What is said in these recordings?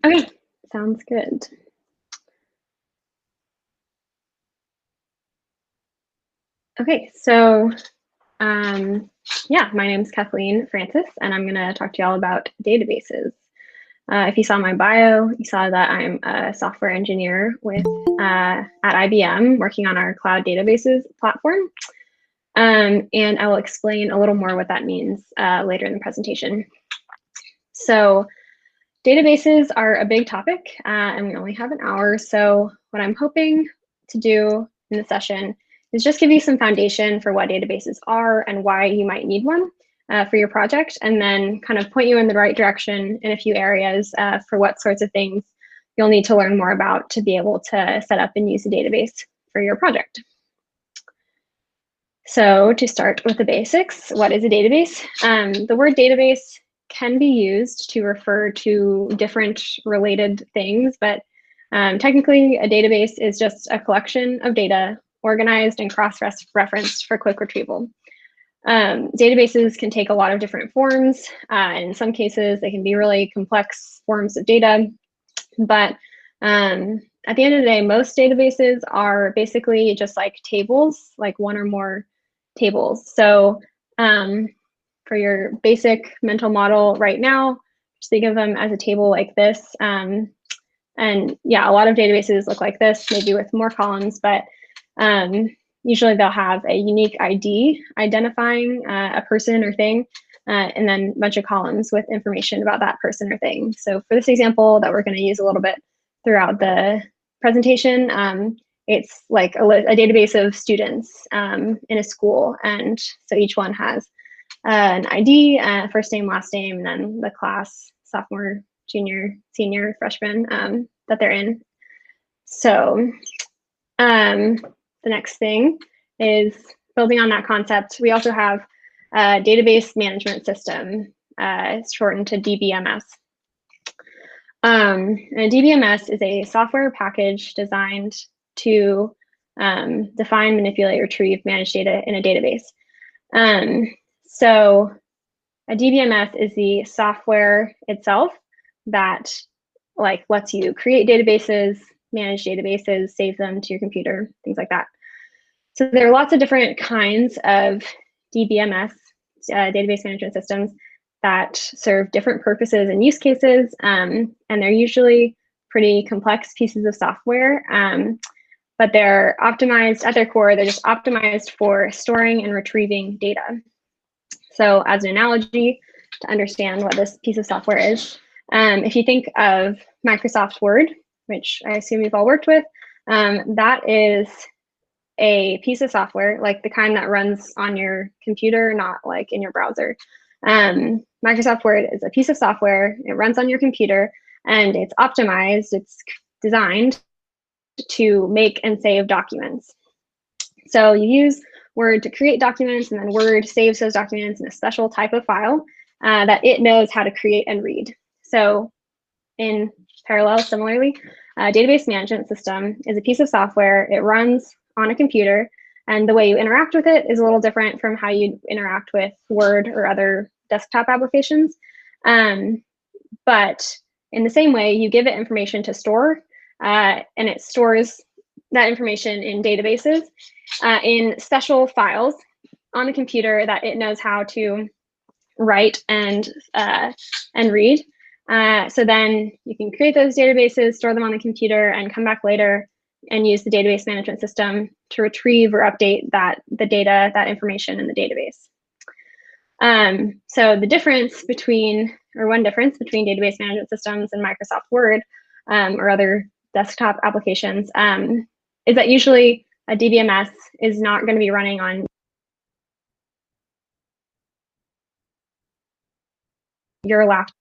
Okay, sounds good. Okay, so yeah, my name is Kathleen Francis, and I'm going to talk to y'all about databases. If you saw my bio, you saw that I'm a software engineer at IBM working on our cloud databases platform. And I will explain a little more what that means later in the presentation. So databases are a big topic, and we only have an hour. So what I'm hoping to do in the session is just give you some foundation for what databases are and why you might need one for your project, and then kind of point you in the right direction in a few areas for what sorts of things you'll need to learn more about to be able to set up and use a database for your project. So to start with the basics, what is a database? The word database can be used to refer to different related things, but technically a database is just a collection of data organized and cross-referenced for quick retrieval. Databases can take a lot of different forms. And in some cases, they can be really complex forms of data. But at the end of the day, most databases are basically just like tables, like one or more tables. So for your basic mental model right now, just think of them as a table like this. And yeah, a lot of databases look like this, maybe with more columns, but usually they'll have a unique ID identifying a person or thing, and then a bunch of columns with information about that person or thing. So for this example that we're going to use a little bit throughout the presentation, it's like a database of students in a school. And so each one has an ID, first name, last name, and then the class, sophomore, junior, senior, freshman that they're in. So the next thing is building on that concept. We also have a database management system, shortened to DBMS. And a DBMS is a software package designed to define, manipulate, retrieve, manage data in a database. So a DBMS is the software itself that lets you create databases, manage databases, save them to your computer, things like that. So there are lots of different kinds of DBMS, database management systems, that serve different purposes and use cases, and they're usually pretty complex pieces of software, but they're optimized at their core. They're just optimized for storing and retrieving data. So as an analogy to understand what this piece of software is, if you think of Microsoft Word, which I assume you've all worked with, that is a piece of software, like the kind that runs on your computer, not like in your browser. Microsoft Word is a piece of software. It runs on your computer, and it's optimized. It's designed to make and save documents. So you use Word to create documents, and then Word saves those documents in a special type of file that it knows how to create and read. So in parallel, similarly, a database management system is a piece of software. It runs on a computer, and the way you interact with it is a little different from how you interact with Word or other desktop applications. But in the same way, you give it information to store, and it stores that information in databases in special files on the computer that it knows how to write and read. So then you can create those databases, store them on the computer, and come back later and use the database management system to retrieve or update the data, that information in the database. So the difference between, or one difference between database management systems and Microsoft Word or other desktop applications is that usually a DBMS is not going to be running on your laptop.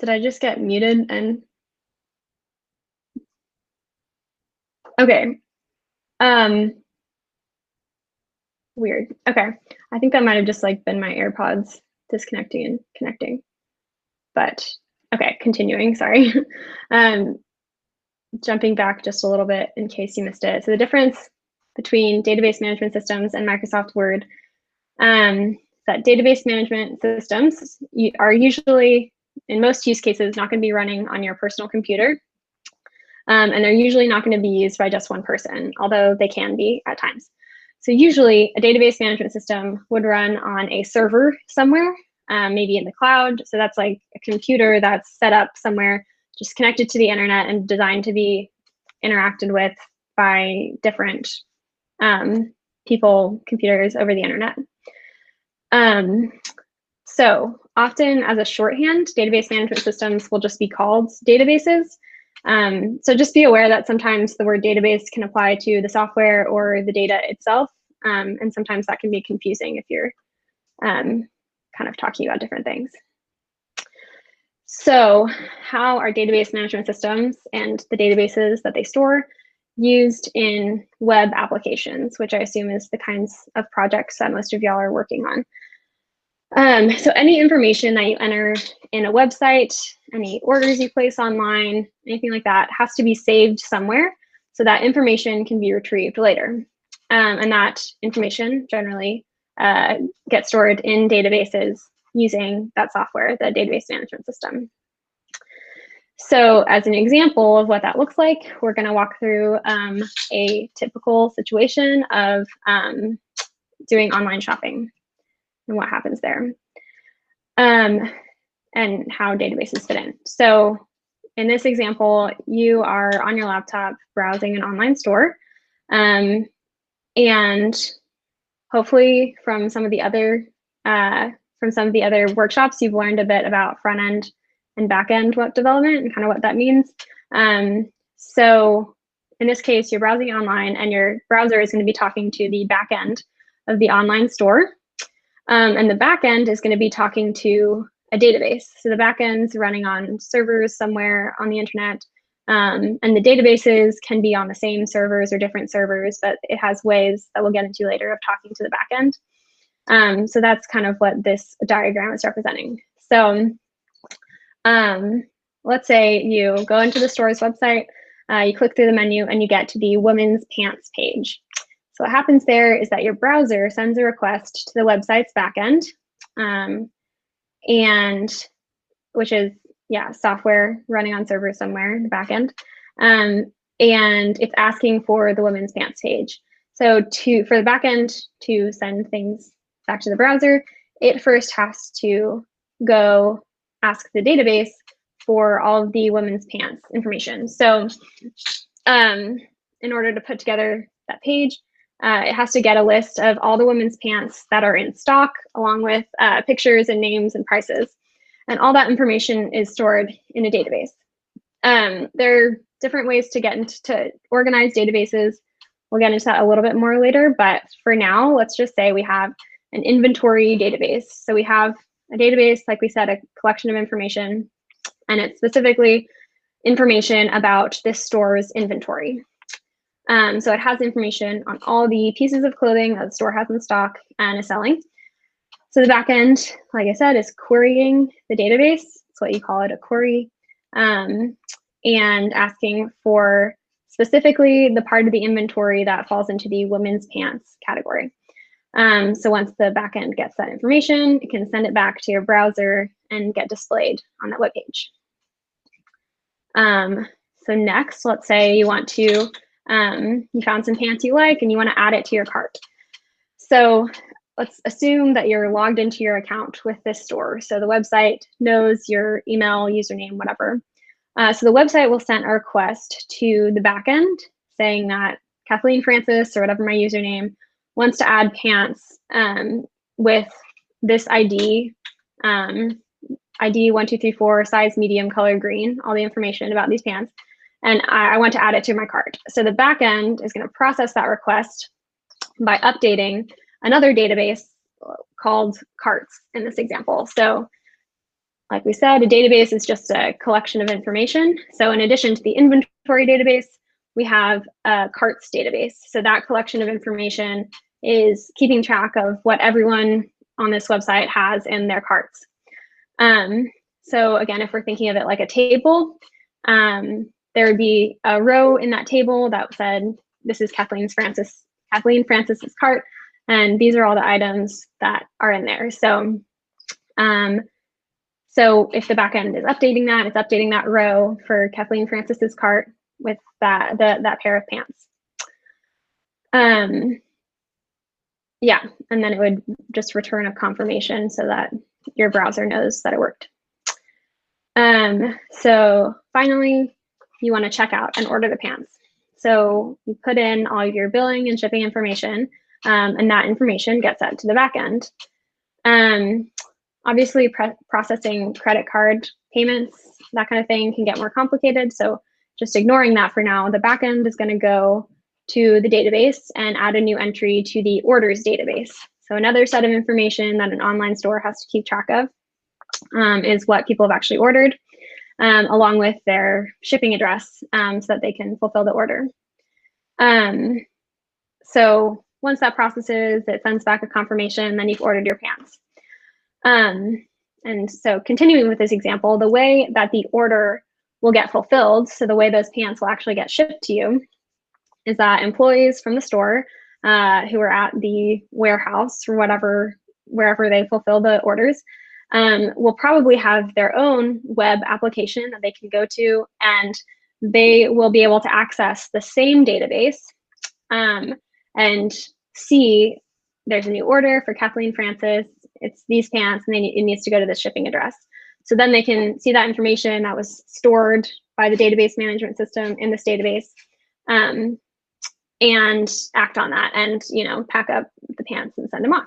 Did I just get muted? And okay. Weird. Okay. I think that might have just been my AirPods disconnecting and connecting. But okay, continuing, sorry. jumping back just a little bit in case you missed it. So the difference between database management systems and Microsoft Word, that database management systems are usually, in most use cases, not going to be running on your personal computer. And they're usually not going to be used by just one person, although they can be at times. So usually a database management system would run on a server somewhere, maybe in the cloud. So that's like a computer that's set up somewhere, just connected to the internet and designed to be interacted with by different people, computers over the internet. So often as a shorthand, database management systems will just be called databases. So just be aware that sometimes the word database can apply to the software or the data itself. And sometimes that can be confusing if you're kind of talking about different things. So how are database management systems and the databases that they store used in web applications, which I assume is the kinds of projects that most of y'all are working on? So any information that you enter in a website, any orders you place online, anything like that has to be saved somewhere so that information can be retrieved later. And that information generally gets stored in databases using that software, the database management system. So as an example of what that looks like, we're going to walk through a typical situation of doing online shopping and what happens there, and how databases fit in. So in this example, you are on your laptop browsing an online store, and hopefully from some of the other workshops, you've learned a bit about front end and back end web development and kind of what that means. So in this case, you're browsing online, and your browser is going to be talking to the back end of the online store. And the back end is going to be talking to a database. So the back end's running on servers somewhere on the internet. And the databases can be on the same servers or different servers, but it has ways that we'll get into later of talking to the back end. So that's kind of what this diagram is representing. So let's say you go into the store's website, you click through the menu, and you get to the women's pants page. So what happens there is that your browser sends a request to the website's backend, and which is software running on servers somewhere in the backend, and it's asking for the women's pants page. So for the backend to send things back to the browser, it first has to go ask the database for all of the women's pants information. So in order to put together that page, it has to get a list of all the women's pants that are in stock, along with pictures and names and prices. And all that information is stored in a database. There are different ways to organize databases. We'll get into that a little bit more later, but for now, let's just say we have an inventory database. So we have a database, like we said, a collection of information, and it's specifically information about this store's inventory. So it has information on all the pieces of clothing that the store has in stock and is selling. So the backend, like I said, is querying the database. That's what you call it, a query, and asking for specifically the part of the inventory that falls into the women's pants category. So once the backend gets that information, it can send it back to your browser and get displayed on that webpage. So next, let's say you want to, you found some pants you like and you want to add it to your cart. So let's assume that you're logged into your account with this store. So the website knows your email, username, whatever. So the website will send a request to the backend saying that Kathleen Francis, or whatever my username, wants to add pants with this ID, ID 1234, size medium, color green, all the information about these pants. And I want to add it to my cart. So the backend is going to process that request by updating another database called carts in this example. So like we said, a database is just a collection of information. So in addition to the inventory database, we have a carts database. So that collection of information is keeping track of what everyone on this website has in their carts. So again, if we're thinking of it like a table, there would be a row in that table that said, this is Kathleen Francis's cart, and these are all the items that are in there. So, so if the backend is updating that, it's updating that row for Kathleen Francis's cart with that pair of pants. Yeah, and then it would just return a confirmation so that your browser knows that it worked. So finally, you want to check out and order the pants. So you put in all of your billing and shipping information, and that information gets sent to the backend. Obviously, processing credit card payments, that kind of thing, can get more complicated. So just ignoring that for now, the backend is going to go to the database and add a new entry to the orders database. So another set of information that an online store has to keep track of is what people have actually ordered, along with their shipping address, so that they can fulfill the order. So once that processes, it sends back a confirmation, then you've ordered your pants. And so continuing with this example, the way that the order will get fulfilled, so the way those pants will actually get shipped to you, is that employees from the store who are at the warehouse or wherever they fulfill the orders will probably have their own web application that they can go to, and they will be able to access the same database and see there's a new order for Kathleen Francis. It's these pants, and it needs to go to the shipping address. So then they can see that information that was stored by the database management system in this database, and act on that, and pack up the pants and send them off.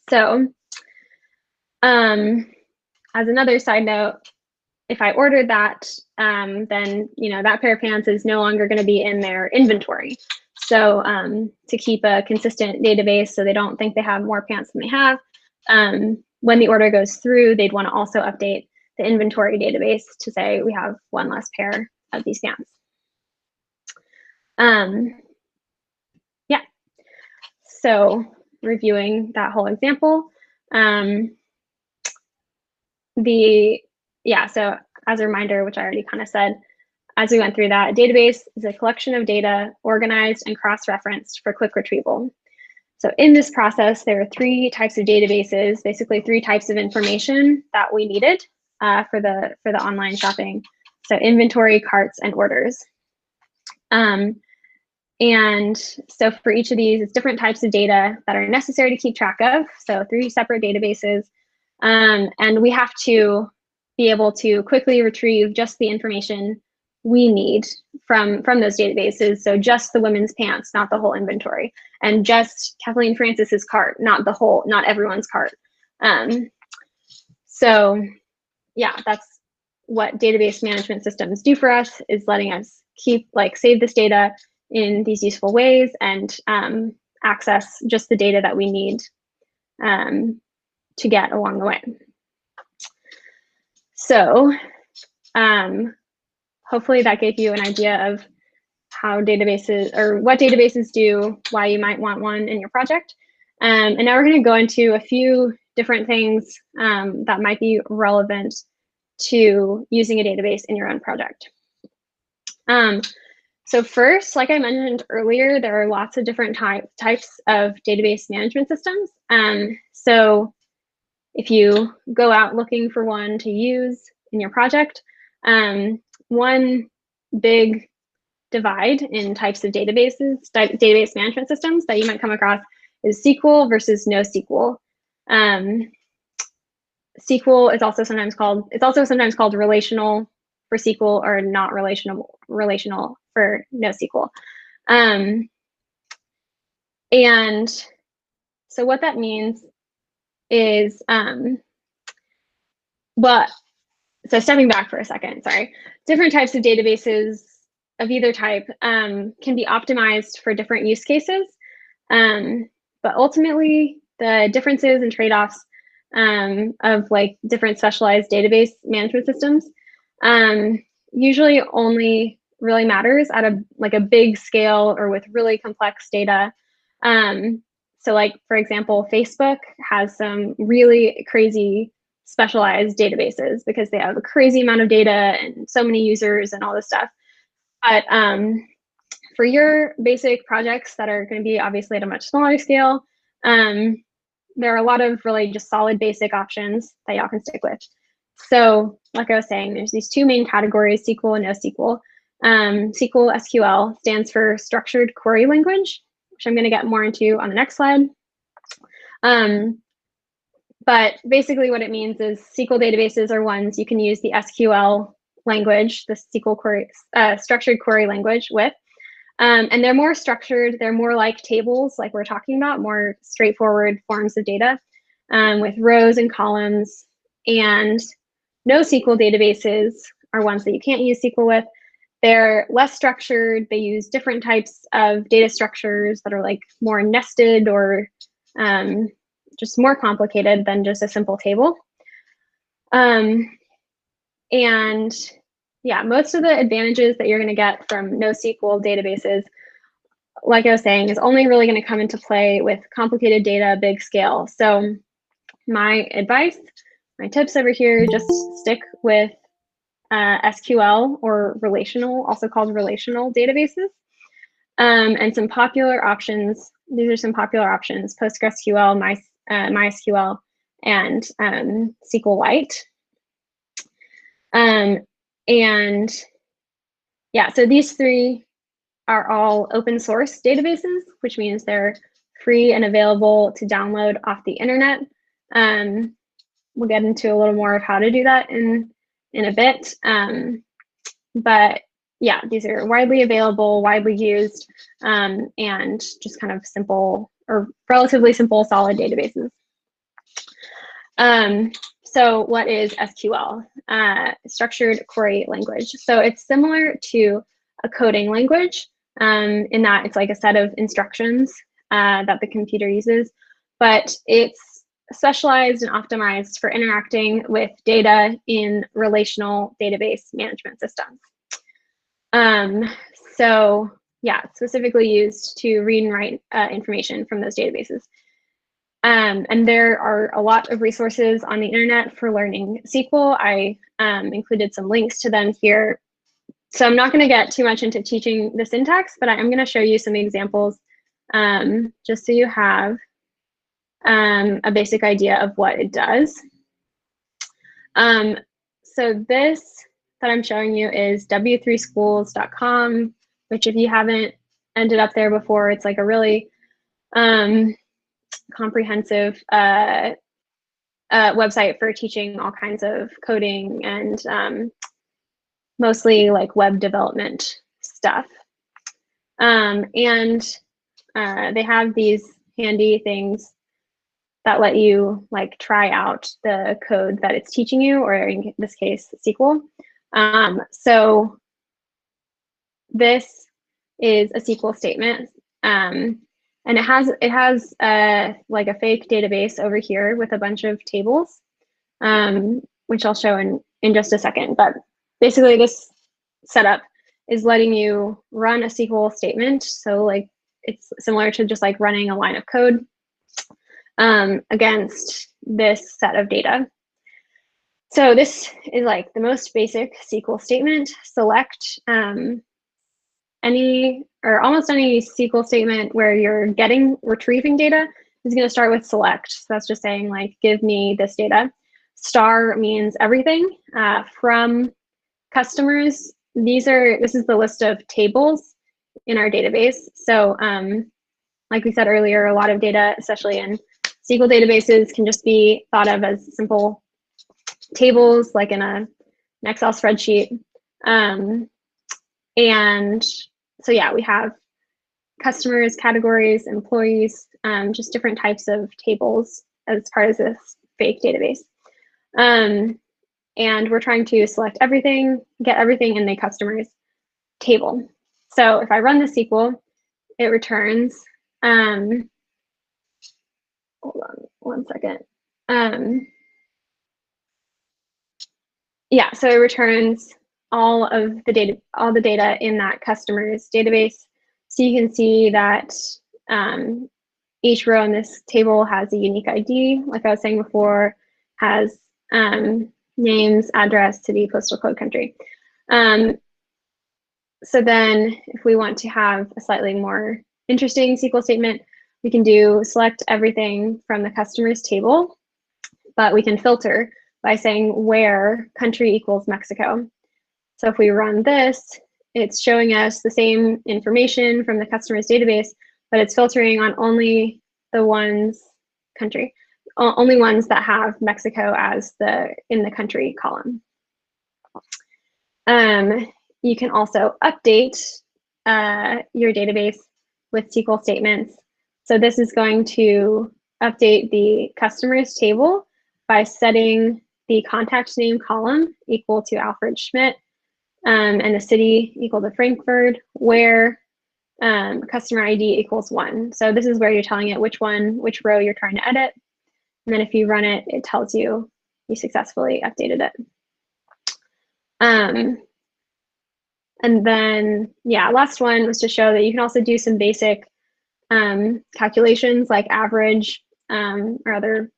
So as another side note, if I ordered that, then that pair of pants is no longer going to be in their inventory. So to keep a consistent database so they don't think they have more pants than they have, when the order goes through, they'd want to also update the inventory database to say we have one less pair of these pants. Yeah, so reviewing that whole example, so as a reminder, which I already kind of said, as we went through that, a database is a collection of data organized and cross-referenced for quick retrieval. So in this process, there are three types of databases, basically three types of information that we needed for the online shopping. So inventory, carts, and orders. And so for each of these, it's different types of data that are necessary to keep track of. So three separate databases. And we have to be able to quickly retrieve just the information we need from those databases. So just the women's pants, not the whole inventory, and just Kathleen Francis's cart, not everyone's cart. So yeah, that's what database management systems do for us, is letting us save this data in these useful ways and access just the data that we need to get along the way. So hopefully that gave you an idea of how databases, or what databases do, why you might want one in your project. And now we're going to go into a few different things that might be relevant to using a database in your own project. So first, like I mentioned earlier, there are lots of different types of database management systems. So if you go out looking for one to use in your project, one big divide in types of database management systems that you might come across is SQL versus NoSQL. SQL is also sometimes called relational for SQL, or not relational for NoSQL. And so what that means is, so stepping back for a second, sorry. Different types of databases of either type can be optimized for different use cases. But ultimately, the differences and trade-offs of different specialized database management systems usually only really matters at a big scale or with really complex data. So for example, Facebook has some really crazy specialized databases because they have a crazy amount of data and so many users and all this stuff. But for your basic projects that are going to be obviously at a much smaller scale, there are a lot of really just solid basic options that y'all can stick with. So like I was saying, there's these two main categories, Sql and NoSQL. Sql SQL stands for Structured Query Language, which I'm going to get more into on the next slide. But basically what it means is SQL databases are ones you can use the SQL language, the SQL query, structured query language with. And they're more structured. They're more like tables, like we're talking about, more straightforward forms of data with rows and columns. And NoSQL databases are ones that you can't use SQL with. They're less structured. They use different types of data structures that are like more nested or just more complicated than just a simple table. And yeah, most of the advantages that you're going to get from NoSQL databases, like I was saying, is only really going to come into play with complicated data, big scale. So my advice, my tips over here, just stick with SQL or relational, also called relational databases. And some popular options, these are some popular options, Postgresql, MySQL, and Sqlite. And yeah, so these three are all open source databases, which means they're free and available to download off the internet. We'll get into a little more of how to do that in a bit. But yeah, these are widely available, widely used, and just kind of simple or relatively simple, solid databases. So what is SQL? Structured Query Language. So it's similar to a coding language in that it's like a set of instructions that the computer uses, but it's specialized and optimized for interacting with data in relational database management systems. So yeah, specifically used to read and write information from those databases. And there are a lot of resources on the internet for learning SQL. I included some links to them here. So I'm not going to get too much into teaching the syntax, but I'm going to show you some examples just so you have a basic idea of what it does. So this that I'm showing you is w3schools.com, which if you haven't ended up there before, it's like a really comprehensive website for teaching all kinds of coding and mostly like web development stuff. And they have these handy things that let you like try out the code that it's teaching you, or in this case, SQL. So this is a SQL statement. And it has like a fake database over here with a bunch of tables, which I'll show in just a second. But basically this setup is letting you run a SQL statement. So like it's similar to just like running a line of code against this set of data. So this is like the most basic SQL statement. Select any or almost any SQL statement where you're retrieving data is going to start with select. So that's just saying like, give me this data. Star means everything from customers. This is the list of tables in our database. So like we said earlier, a lot of data, especially in SQL databases, can just be thought of as simple tables like in an Excel spreadsheet. And so yeah, we have customers, categories, employees, just different types of tables as part of this fake database. And we're trying to select everything, get everything in the customers table. So if I run the SQL, it returns, hold on one second. Yeah, so it returns all the data in that customer's database. So you can see that each row in this table has a unique ID, like I was saying before, has names, address, city, postal code, country. So then if we want to have a slightly more interesting SQL statement, we can do select everything from the customers table, but we can filter by saying where country equals Mexico. So if we run this, it's showing us the same information from the customers database, but it's filtering on only the ones only ones that have Mexico as in the country column. You can also update your database with SQL statements. So this is going to update the customers table by setting the contact name column equal to Alfred Schmidt, and the city equal to Frankfurt, where customer ID equals 1. So this is where you're telling it which row you're trying to edit. And then if you run it, it tells you you successfully updated it. And then, yeah, last one was to show that you can also do some basic calculations like average or other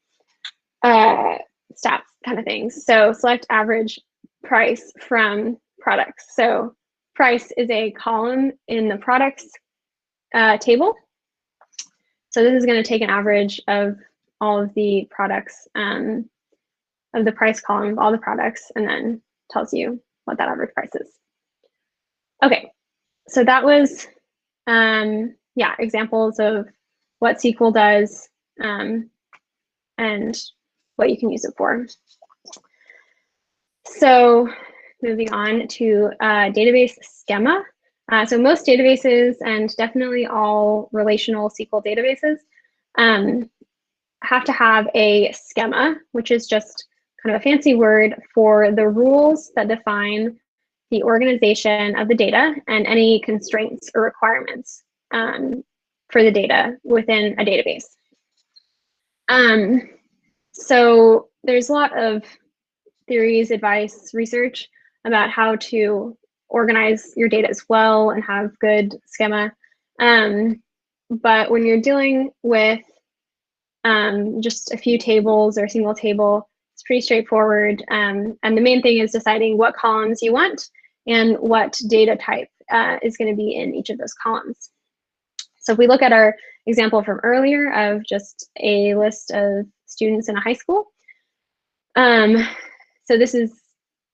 stats kind of things. So select average price from products. So price is a column in the products table. So this is going to take an average of all of the products of the price column of all the products, and then tells you what that average price is. Okay, so that was yeah, examples of what SQL does and what you can use it for. So moving on to database schema. So most databases, and definitely all relational SQL databases, have to have a schema, which is just kind of a fancy word for the rules that define the organization of the data and any constraints or requirements for the data within a database. So there's a lot of theories, advice, research about how to organize your data as well and have good schema. But when you're dealing with just a few tables or a single table, it's pretty straightforward. And the main thing is deciding what columns you want and what data type is going to be in each of those columns. So if we look at our example from earlier of just a list of students in a high school, so this is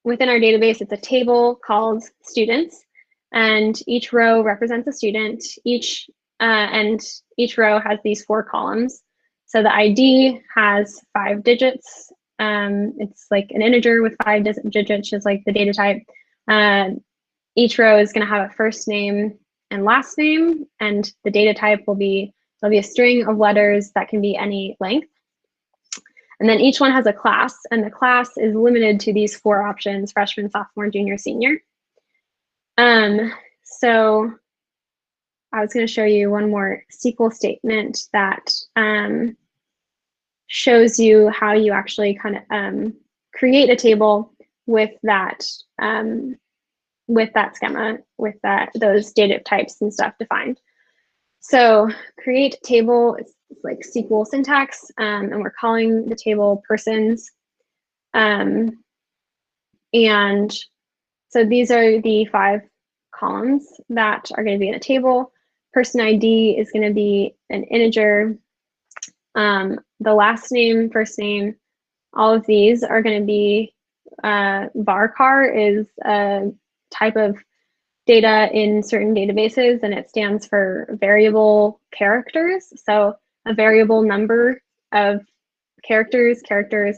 within our database, it's a table called students, and each row represents a student. And each row has these 4 columns. So the ID has 5 digits. It's like an integer with 5 digits, just like the data type. Each row is going to have a first name and last name, and the data type will be, there'll be a string of letters that can be any length. And then each one has a class, and the class is limited to these 4 options: freshman, sophomore, junior, senior. So I was going to show you one more SQL statement that shows you how you actually kind of create a table with that schema, with those data types and stuff defined. So create table is like SQL syntax, and we're calling the table persons. And so these are the 5 columns that are going to be in a table. Person ID is going to be an integer. The last name, first name, all of these are going to be varchar is a type of data in certain databases, and it stands for variable characters. So a variable number of characters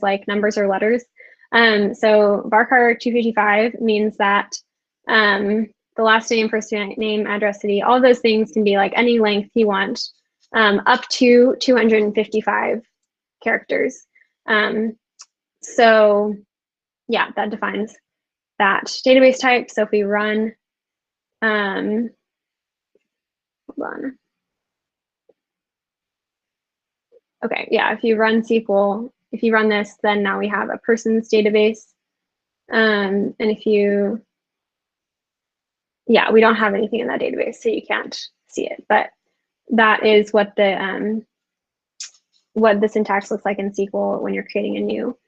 like numbers or letters. So varchar 255 means that the last name, first name, address, city, all of those things can be like any length you want, up to 255 characters. So yeah, that defines that database type. So if we run, hold on. Okay, yeah, if you run SQL, if you run this, then now we have a persons database. And if you, yeah, we don't have anything in that database, so you can't see it. But that is what the syntax looks like in SQL when you're creating a new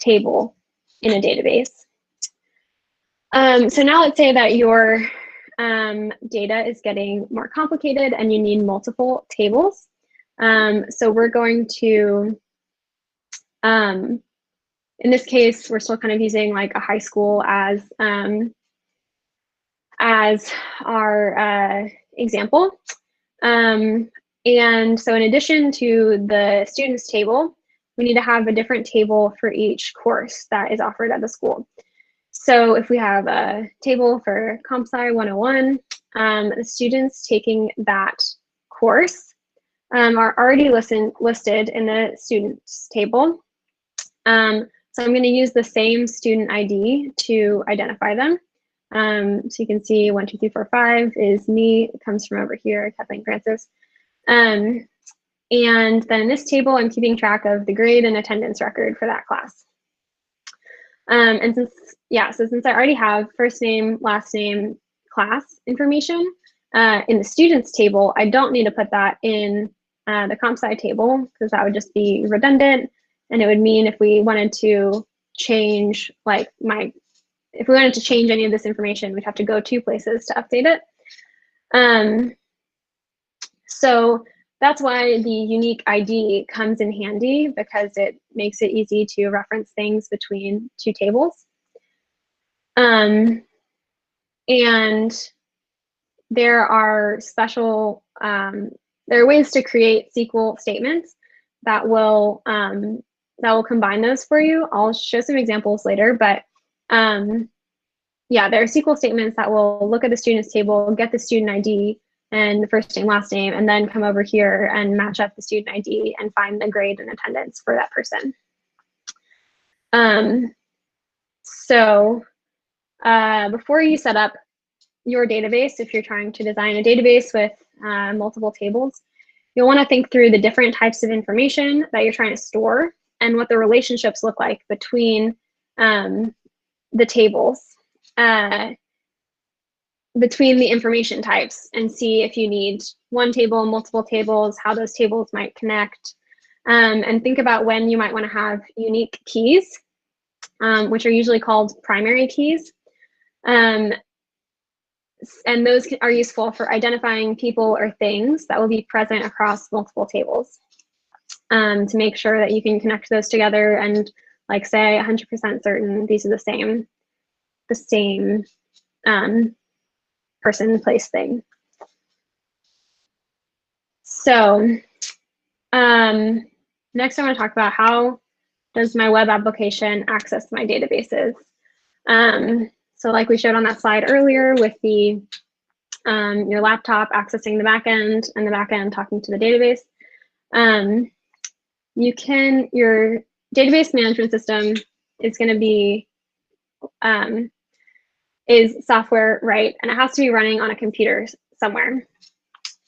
table in a database. So now let's say that your data is getting more complicated and you need multiple tables. So we're going to, in this case, we're still kind of using like a high school as our example. And so in addition to the students table, we need to have a different table for each course that is offered at the school. So if we have a table for Comp Sci 101, the students taking that course are already listed in the students table. So I'm going to use the same student ID to identify them. So you can see 1, 2, 3, 4, 5 is me. It comes from over here, Kathleen Francis. And then in this table, I'm keeping track of the grade and attendance record for that class. And since I already have first name, last name, class information in the students table, I don't need to put that in the comp sci table because that would just be redundant. And it would mean if we wanted to change if we wanted to change any of this information, we'd have to go 2 places to update it. So that's why the unique ID comes in handy, because it makes it easy to reference things between 2 tables. And there are there are ways to create SQL statements that will combine those for you. I'll show some examples later, but yeah, there are SQL statements that will look at the students table, get the student ID and the first name, last name, and then come over here and match up the student ID and find the grade and attendance for that person. So before you set up your database, if you're trying to design a database with multiple tables, you'll want to think through the different types of information that you're trying to store and what the relationships look like between the tables, between the information types, and see if you need one table, multiple tables, how those tables might connect, and think about when you might want to have unique keys, which are usually called primary keys. And those are useful for identifying people or things that will be present across multiple tables, to make sure that you can connect those together and like say 100% certain these are the same person, place, thing. So next I want to talk about how does my web application access my databases. So like we showed on that slide earlier with the your laptop accessing the backend and the backend talking to the database, your database management system is going to be is software, right? And it has to be running on a computer somewhere.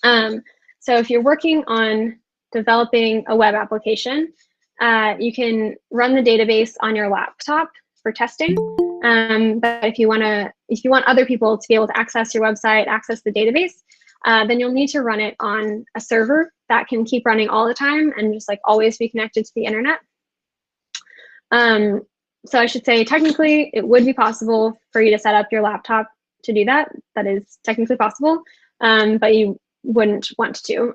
So if you're working on developing a web application, you can run the database on your laptop for testing. But if you want other people to be able to access your website, access the database, then you'll need to run it on a server that can keep running all the time and just like always be connected to the internet. So I should say technically it would be possible for you to set up your laptop to do that. That is technically possible, but you wouldn't want to.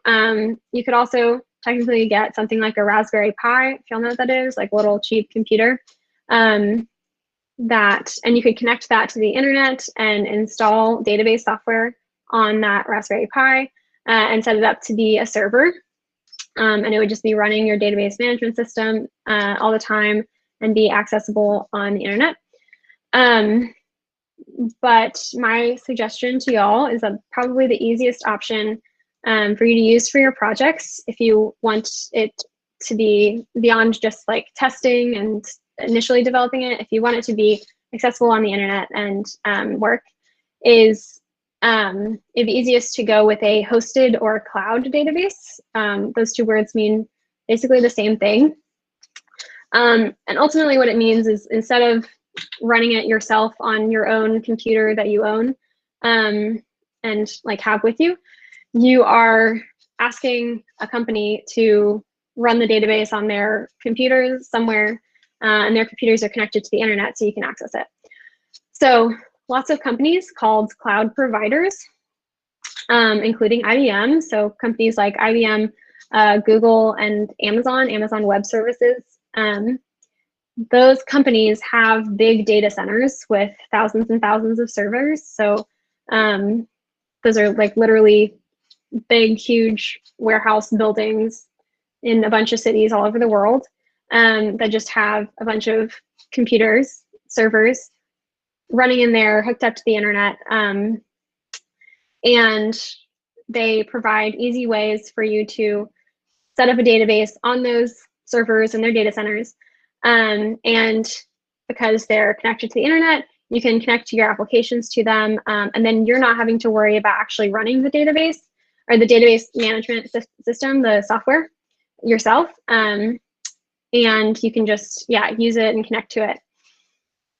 You could also technically get something like a Raspberry Pi, if y'all know what that is, like a little cheap computer. And you could connect that to the internet and install database software on that Raspberry Pi and set it up to be a server. And it would just be running your database management system all the time and be accessible on the internet. But my suggestion to y'all is that probably the easiest option for you to use for your projects, if you want it to be beyond just like testing and initially developing it, if you want it to be accessible on the internet and work, is it'd be easiest to go with a hosted or cloud database. Those 2 words mean basically the same thing. And ultimately what it means is instead of running it yourself on your own computer that you own and like have with you, you are asking a company to run the database on their computers somewhere and their computers are connected to the internet so you can access it. So lots of companies called cloud providers, including IBM. So companies like IBM, Google, and Amazon Web Services. Those companies have big data centers with thousands and thousands of servers. So those are like literally big, huge warehouse buildings in a bunch of cities all over the world that just have a bunch of computers, servers running in there, hooked up to the internet. And they provide easy ways for you to set up a database on those servers and their data centers. And because they're connected to the internet, you can connect your applications to them. And then you're not having to worry about actually running the database or the database management system, the software yourself. And you can just, use it and connect to it.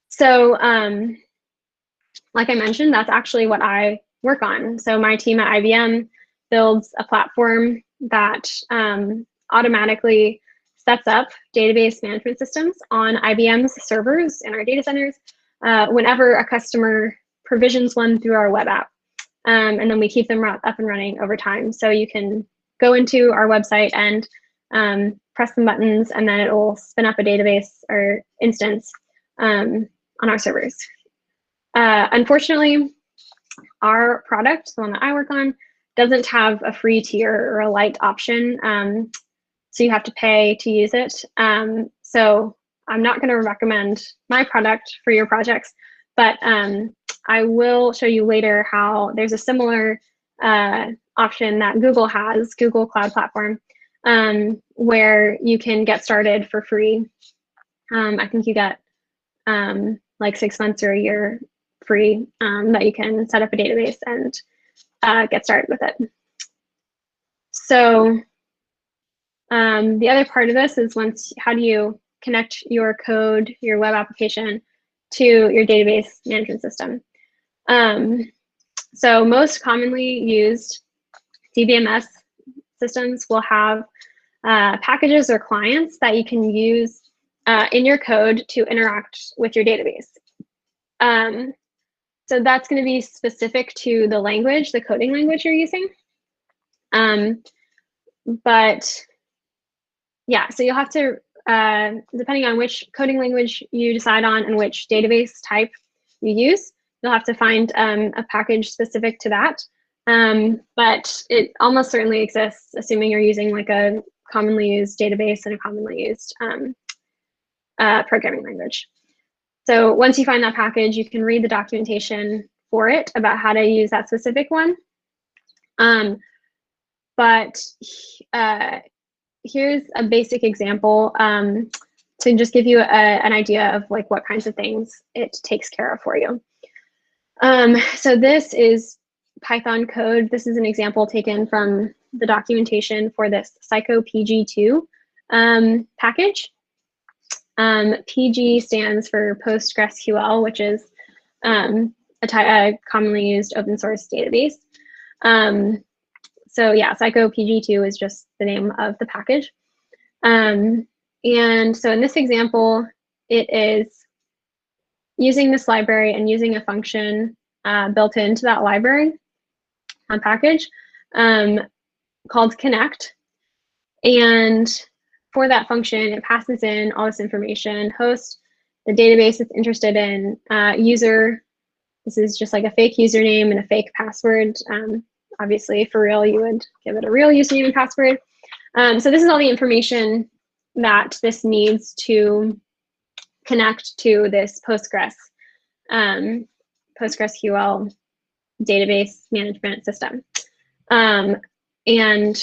So like I mentioned, that's actually what I work on. So my team at IBM builds a platform that automatically sets up database management systems on IBM's servers in our data centers whenever a customer provisions one through our web app. And then we keep them up and running over time. So you can go into our website and press some buttons, and then it will spin up a database or instance on our servers. Unfortunately, our product, the one that I work on, doesn't have a free tier or a light option. So you have to pay to use it. So I'm not going to recommend my product for your projects, but I will show you later how there's a similar option that Google has, Google Cloud Platform, where you can get started for free. I think you get like 6 months or a year free that you can set up a database and get started with it. So the other part of this is how do you connect your code, your web application to your database management system? So most commonly used DBMS systems will have packages or clients that you can use in your code to interact with your database. So that's going to be specific to the language, the coding language you're using. But yeah, so you'll have to, depending on which coding language you decide on and which database type you use, you'll have to find a package specific to that. But it almost certainly exists, assuming you're using like a commonly used database and a commonly used programming language. So once you find that package, you can read the documentation for it about how to use that specific one. But here's a basic example to just give you an idea of like what kinds of things it takes care of for you. So this is Python code. This is an example taken from the documentation for this Psycho PG2 package. PG stands for Postgresql, which is a commonly used open source database. So yeah, Psycho PG2 is just the name of the package. And so in this example, it is using this library and using a function built into that library package called connect. And for that function, it passes in all this information: host, the database it's interested in, user. This is just like a fake username and a fake password. Obviously, for real, you would give it a real username and password. So this is all the information that this needs to connect to this PostgreSQL database management system. And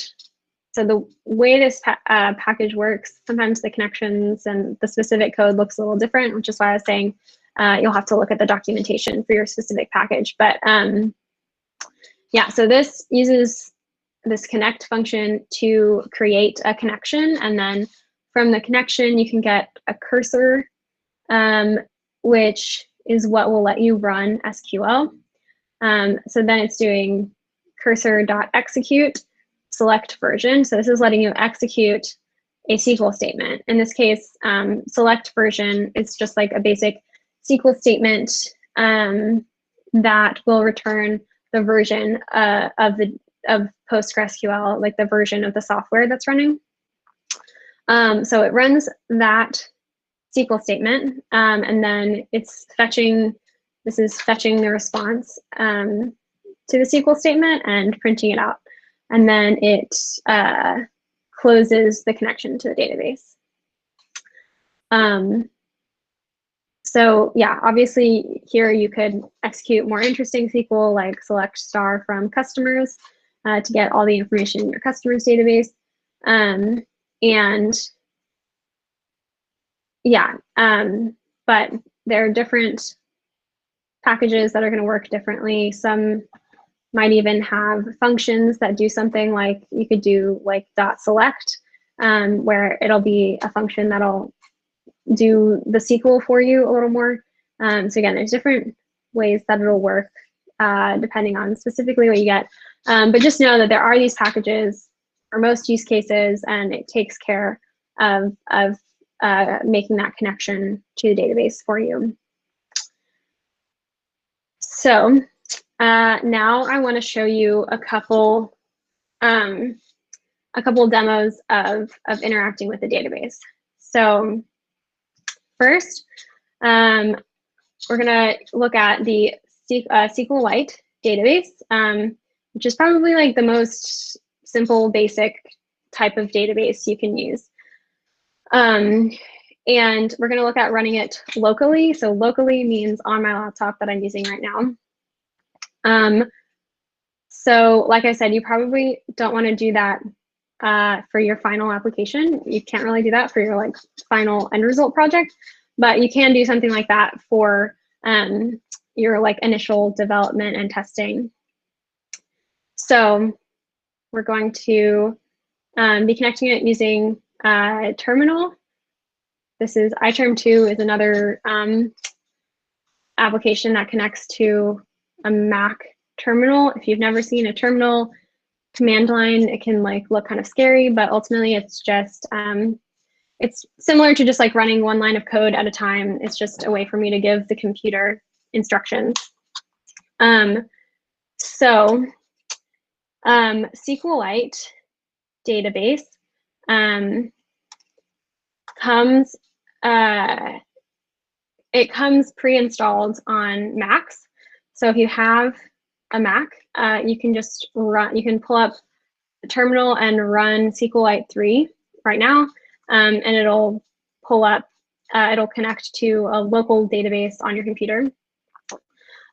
so the way this package works, sometimes the connections and the specific code looks a little different, which is why I was saying you'll have to look at the documentation for your specific package. But yeah, so this uses this connect function to create a connection. And then from the connection, you can get a cursor, which is what will let you run SQL. So then it's doing cursor.execute select version. So this is letting you execute a SQL statement. In this case, select version is just like a basic SQL statement that will return the version of PostgreSQL, like the version of the software that's running. So it runs that SQL statement, and then it's fetching. This is fetching the response to the SQL statement and printing it out, and then it closes the connection to the database. So yeah, obviously here you could execute more interesting SQL like select star from customers to get all the information in your customers database. And yeah, but there are different packages that are going to work differently. Some might even have functions that do something like you could do like .select, where it'll be a function that'll do the SQL for you a little more. So again, there's different ways that it'll work depending on specifically what you get. But just know that there are these packages for most use cases, and it takes care of making that connection to the database for you. So now I want to show you a couple demos of interacting with the database. So first, we're going to look at the Sql Light Database, which is probably like the most simple, basic type of database you can use. And we're going to look at running it locally. So locally means on my laptop that I'm using right now. So like I said, you probably don't want to do that for your final application. You can't really do that for your like final end result project, but you can do something like that for your like initial development and testing. So we're going to be connecting it using terminal. This is iTerm2 is another application that connects to a Mac terminal. If you've never seen a terminal command line, it can like look kind of scary, but ultimately it's just it's similar to just like running one line of code at a time. It's just a way for me to give the computer instructions. So Sqlite Database comes pre-installed on Macs. So if you have a Mac, you can just run. You can pull up the terminal and run Sqlite 3 right now, and it'll pull up. It'll connect to a local database on your computer.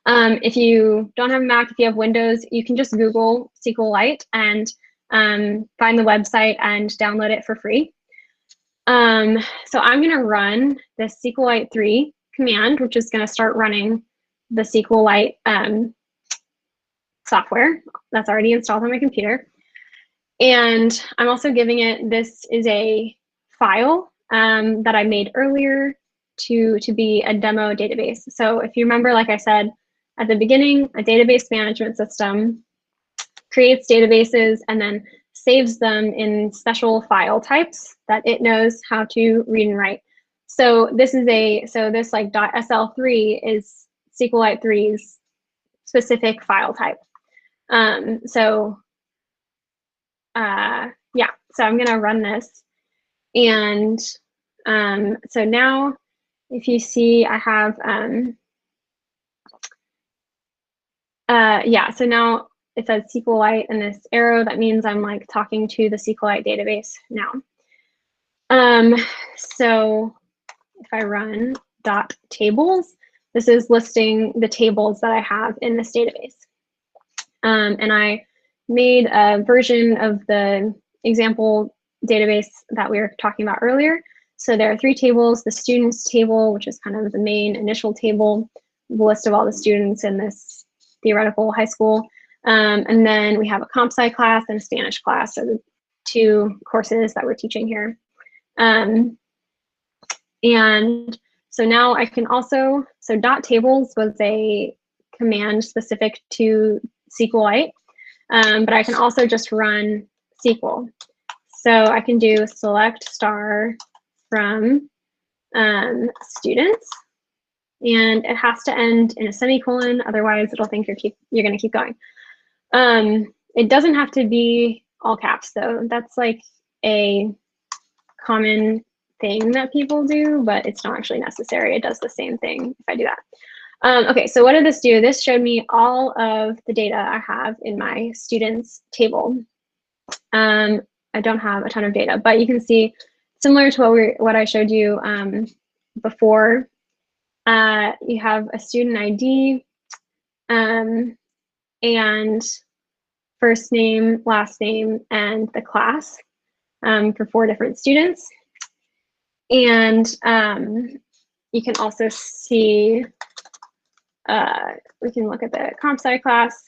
If you don't have a Mac, if you have Windows, you can just Google Sqlite and find the website and download it for free. So I'm going to run the Sqlite 3 command, which is going to start running the Sqlite software that's already installed on my computer. And I'm also giving it, this is a file that I made earlier to be a demo database. So if you remember, like I said at the beginning, a database management system creates databases and then saves them in special file types that it knows how to read and write. So this is this like .sl3 is Sqlite 3's specific file type. Yeah, so I'm gonna run this. And so now if you see, I have, yeah, so now it says Sqlite and this arrow, that means I'm like talking to the Sqlite database now. So if I run .tables, this is listing the tables that I have in this database. And I made a version of the example database that we were talking about earlier. So there are 3 tables: the students table, which is kind of the main initial table, the list of all the students in this theoretical high school. And then we have a comp sci class and a Spanish class, so the 2 courses that we're teaching here. And so now I can also, so .tables was a command specific to Sqlite, but I can also just run SQL. So I can do select star from students, and it has to end in a semicolon, otherwise it'll think you're going to keep going. It doesn't have to be all caps though. That's like a common thing that people do, but it's not actually necessary. It does the same thing if I do that. Okay, so what did this do? This showed me all of the data I have in my students table. I don't have a ton of data, but you can see similar to what I showed you before. You have a student ID and first name, last name, and the class for 4 different students. And you can also see, we can look at the comp sci class,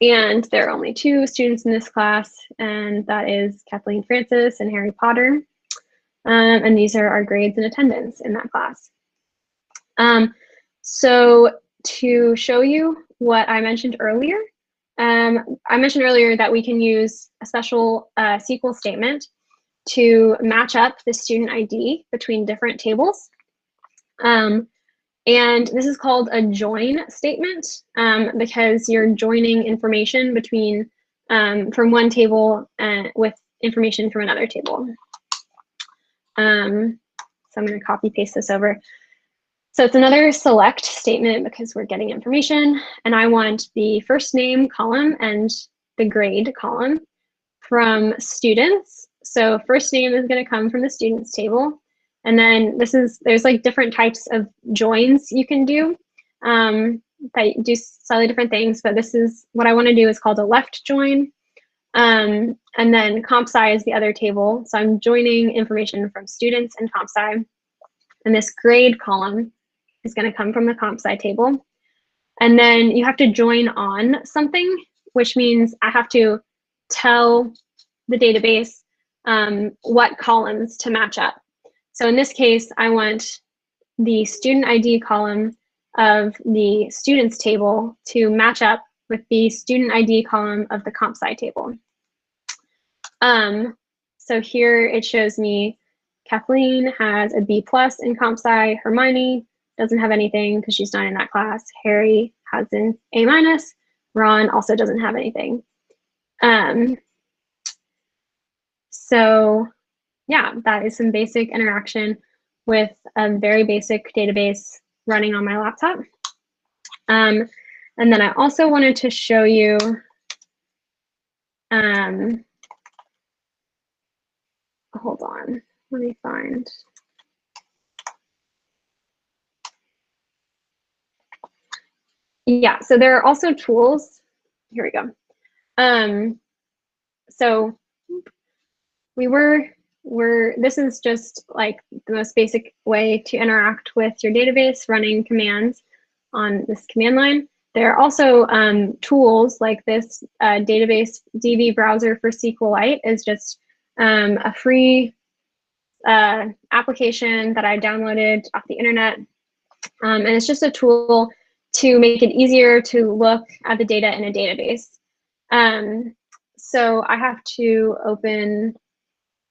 and there are only 2 students in this class, and that is Kathleen Francis and Harry Potter. And these are our grades and attendance in that class. So to show you what I mentioned earlier, I mentioned earlier that we can use a special SQL statement to match up the student ID between different tables. And this is called a join statement because you're joining information between from one table with information from another table. So I'm going to copy paste this over. So it's another select statement because we're getting information, and I want the first name column and the grade column from students. So first name is going to come from the students table. And then there's like different types of joins you can do that do slightly different things, but this is what I want to do is called a left join. And then comp sci is the other table. So I'm joining information from students and comp sci. And this grade column is going to come from the comp sci table. And then you have to join on something, which means I have to tell the database what columns to match up. So in this case, I want the student ID column of the students table to match up with the student ID column of the comp sci table. So here it shows me Kathleen has a B+ in comp sci. Hermione doesn't have anything because she's not in that class. Harry has an A-. Ron also doesn't have anything. So yeah, that is some basic interaction with a very basic database running on my laptop. And then I also wanted to show you hold on, let me find. Yeah, so there are also tools. Here we go. So this is just like the most basic way to interact with your database, running commands on this command line. There are also tools like this database DB browser for Sqlite is just a free application that I downloaded off the internet. And it's just a tool to make it easier to look at the data in a database. So I have to open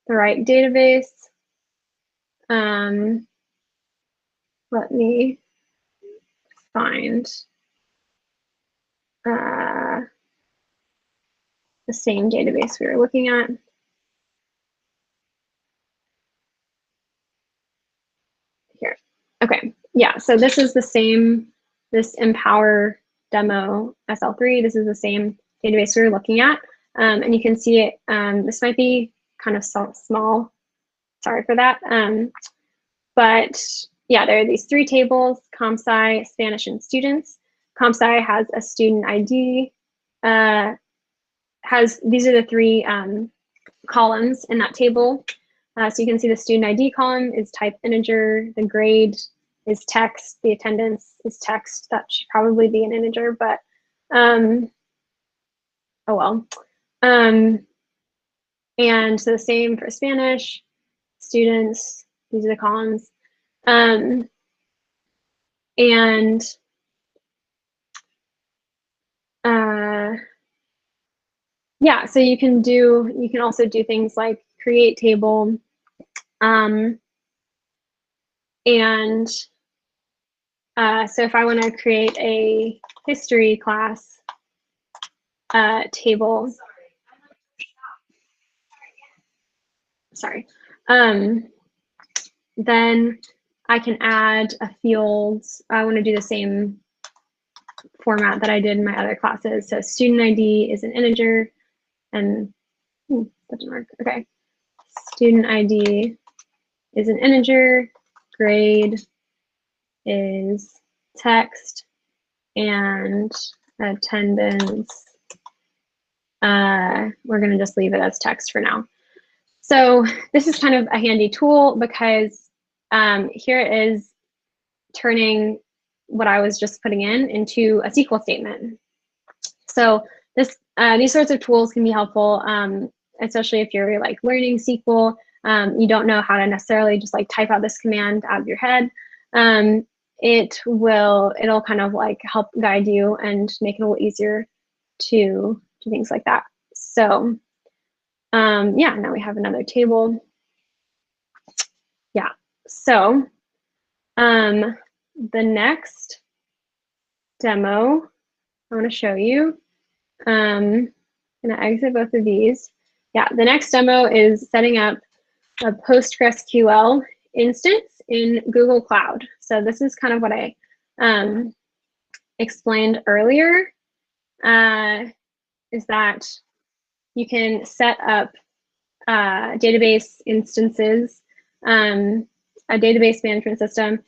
the right database. Let me find the same database we were looking at. Here. Okay, yeah, so this is the same, this EmpowHer demo SL3. This is the same database we were looking at. And you can see it, this might be kind of small. Sorry for that. But yeah, there are these 3 tables, comp sci, Spanish, and students. Comp sci has a student ID, these are the 3 columns in that table. So you can see the student ID column is type integer, the grade is text, the attendance is text. That should probably be an integer, but oh well. And so the same for Spanish, students, these are the columns. yeah, so you can also do things like create table, and so if I want to create a history class table, sorry, then I can add a field. I want to do the same format that I did in my other classes. So student ID is an integer, and that didn't work. Okay, student ID is an integer, grade is text, and attendance, we're going to just leave it as text for now. So this is kind of a handy tool because here it is turning what I was just putting in into a SQL statement. So these sorts of tools can be helpful, especially if you're like learning SQL. You don't know how to necessarily just like type out this command out of your head. It'll kind of like help guide you and make it a little easier to do things like that. So yeah, now we have another table. Yeah, so the next demo I want to show you, I'm going to exit both of these. Yeah, the next demo is setting up a Postgresql instance in Google Cloud. So this is kind of what I explained earlier, is that you can set up database instances, a database management system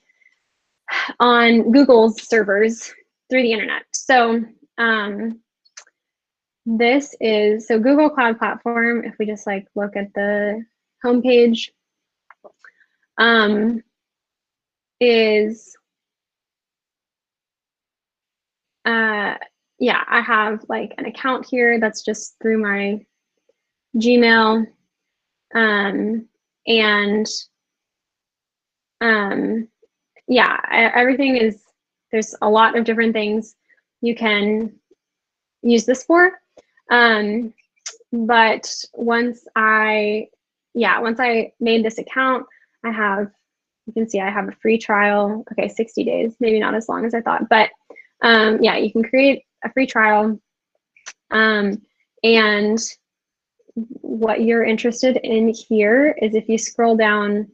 on Google's servers through the internet. So so Google Cloud Platform, if we just like look at the homepage, is yeah, I have like an account here that's just through my Gmail, and yeah, everything is, there's a lot of different things you can use this for. But once I made this account, you can see I have a free trial. Okay, 60 days, maybe not as long as I thought, but yeah, you can create a free trial. And what you're interested in here is, if you scroll down,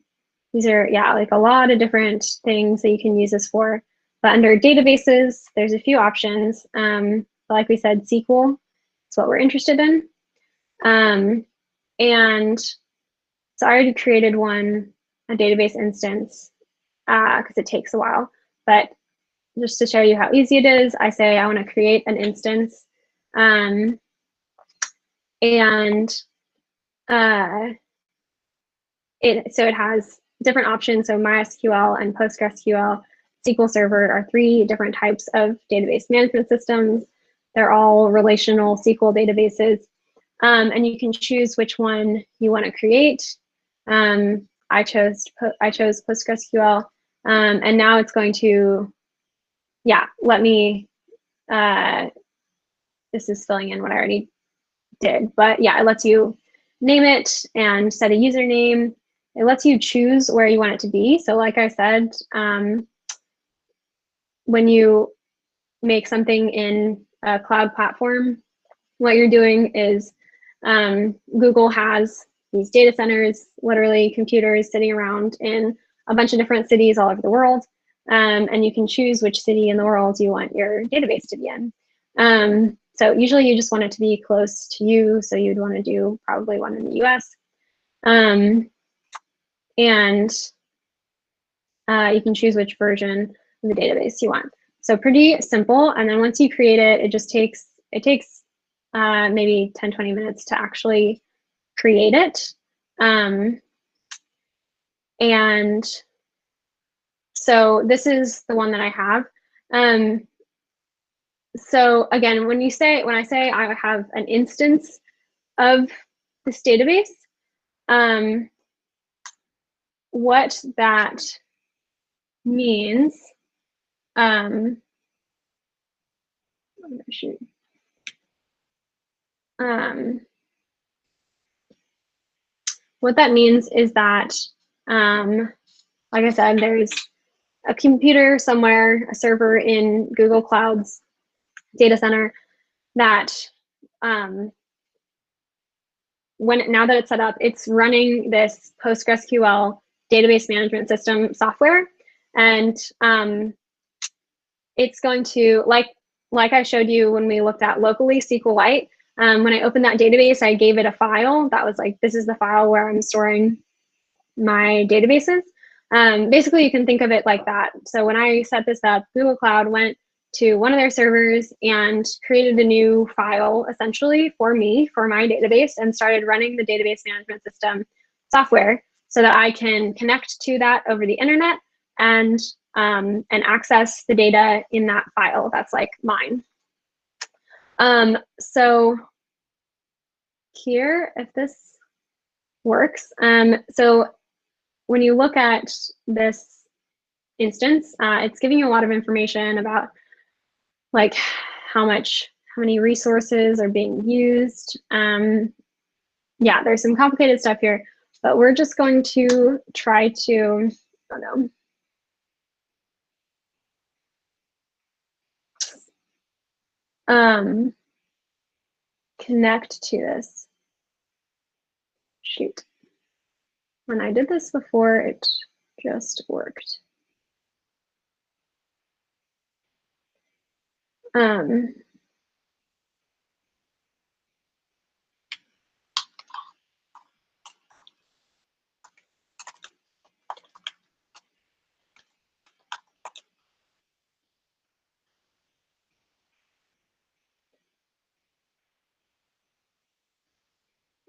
these are, yeah, like a lot of different things that you can use this for. But under databases, there's a few options. Like we said, SQL is what we're interested in. And so I already created a database instance, because it takes a while. But just to show you how easy it is, I say I want to create an instance. So it has different options. So MySQL and PostgreSQL SQL Server are 3 different types of database management systems. They're all relational SQL databases. And you can choose which one you want to create. I chose PostgreSQL, and now it's going to, yeah, let me, this is filling in what I already did, but yeah, it lets you name it and set a username. It lets you choose where you want it to be. So like I said, when you make something in a cloud platform, what you're doing is, Google has these data centers, literally computers sitting around in a bunch of different cities all over the world. And you can choose which city in the world you want your database to be in. So usually you just want it to be close to you. So you'd want to do probably one in the US. And you can choose which version of the database you want. So pretty simple. And then once you create it, it takes maybe 10, 20 minutes to actually create it. And so this is the one that I have. So again, when I say I have an instance of this database, what that means, shoot. what that means is that, like I said, there's a computer somewhere, a server in Google Cloud's data center that now that it's set up, it's running this PostgreSQL database management system software. And it's going to, like I showed you when we looked at locally Sqlite, when I opened that database, I gave it a file that was like, this is the file where I'm storing my databases. Basically, you can think of it like that. So when I set this up, Google Cloud went to one of their servers and created a new file essentially for me, for my database, and started running the database management system software so that I can connect to that over the internet and access the data in that file that's like mine. So here, if this works, so when you look at this instance, it's giving you a lot of information about like how many resources are being used. Yeah, there's some complicated stuff here, but we're just going to try to, oh no, connect to this. Shoot. When I did this before, it just worked.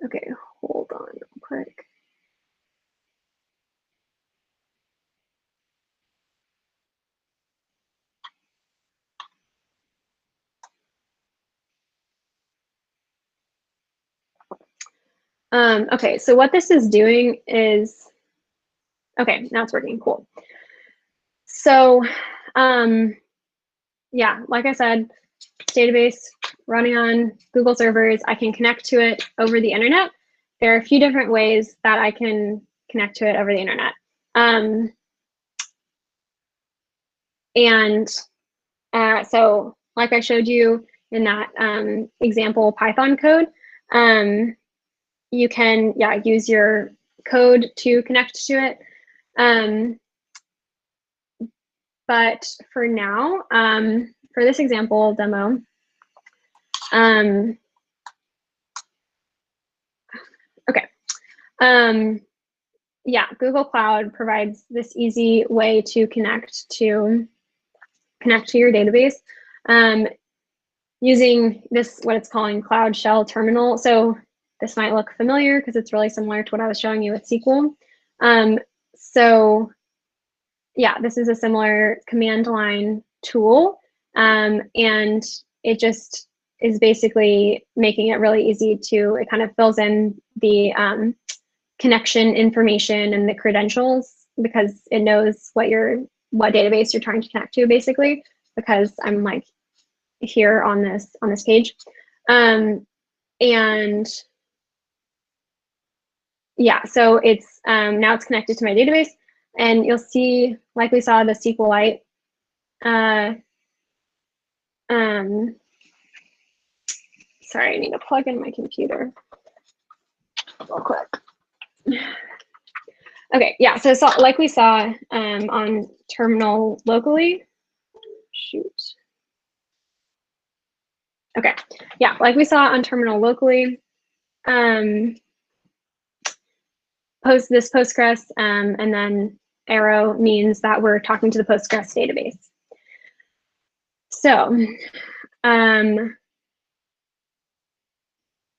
Okay, hold on real quick. Okay, so what this is doing is, okay, now it's working, cool. So, yeah, like I said, database running on Google servers, I can connect to it over the internet. There are a few different ways that I can connect to it over the internet. So like I showed you in that example Python code, you can use your code to connect to it. But for now, for this example demo, okay. Yeah, Google Cloud provides this easy way to connect to your database using this, what it's calling Cloud Shell Terminal. So this might look familiar because it's really similar to what I was showing you with SQL. So yeah, this is a similar command line tool, and it just is basically making it really easy to, it kind of fills in the connection information and the credentials because it knows what database you're trying to connect to, basically, because I'm like here on this page. And yeah, so it's now it's connected to my database, and you'll see, like we saw the Sqlite sorry, I need to plug in my computer real quick. Okay, yeah, so like we saw on terminal locally, shoot. Okay, yeah, like we saw on terminal locally, this Postgres, and then arrow means that we're talking to the Postgres database. So,